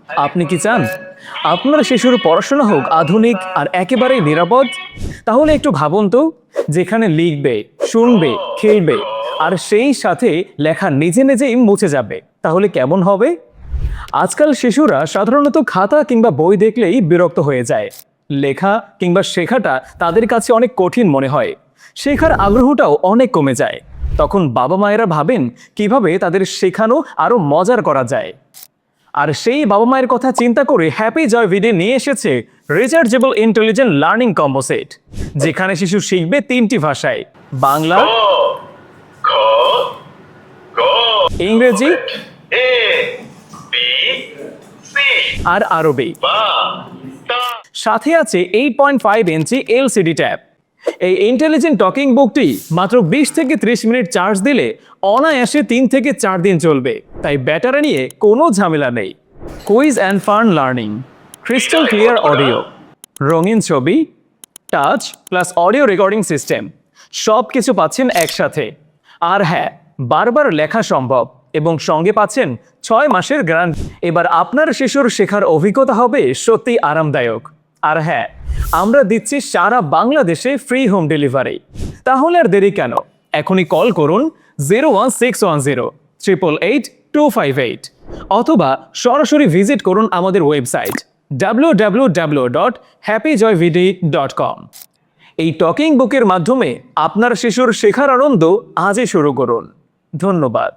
আপনি কি চান আপনার শিশুর পড়াশোনা হোক আধুনিক আর একেবারেই নিরাপদ? তাহলে একটু ভাবুন তো, যেখানে লিখবে, শুনবে, খেলবে আর সেই সাথে লেখা নিজে নিজেই মুছে যাবে, তাহলে কেমন হবে? আজকাল শিশুরা সাধারণত খাতা কিংবা বই দেখলেই বিরক্ত হয়ে যায়। লেখা কিংবা শেখাটা তাদের কাছে অনেক কঠিন মনে হয়। শেখার আগ্রহটাও অনেক কমে যায়। তখন বাবা মায়েরা ভাবেন কিভাবে তাদের শেখানো আরো মজার করা যায়। আর সেই বাবা মায়ের কথা চিন্তা করে হ্যাপি জয় ভিডি নিয়ে এসেছে rechargeable intelligent learning combo set, যেখানে শিশু শিখবে 3টি ভাষায়: বাংলা, খ গ ইংরেজি এ বি সি আর আরবি। বা তা সাথে আছে 8.5 ইঞ্চি এলসিডি ট্যাব। এই ইন্টেলিজেন্ট টকিং বুকটি মাত্র 20 থেকে 30 মিনিট চার্জ দিলে অনায়াসে 3 থেকে 4 দিন চলবে, তাই ব্যাটারি নিয়ে কোনো ঝামেলা নেই। Quiz and fun learning, crystal clear audio, রঙিন ছবি, touch plus audio recording system, সব কিছু পাচ্ছেন একসাথে। আর হ্যাঁ, বারবার লেখা সম্ভব এবং সঙ্গে পাচ্ছেন 6 মাসের গ্যারান্টি। এবার আপনার শিশুর শেখার অভিজ্ঞতা হবে সত্যি আরামদায়ক। আর হ্যাঁ, আমরা দিচ্ছি সারা বাংলাদেশে ফ্রি হোম ডেলিভারি। তাহলে আর দেরি কেন, এখনই কল করুন 01610 888 258 অথবা সরাসরি ভিজিট করুন আমাদের ওয়েবসাইট www.happyjoyvd.com। এই টকিং বুকের মাধ্যমে আপনার শিশুর শেখার আনন্দ আজই শুরু করুন। ধন্যবাদ।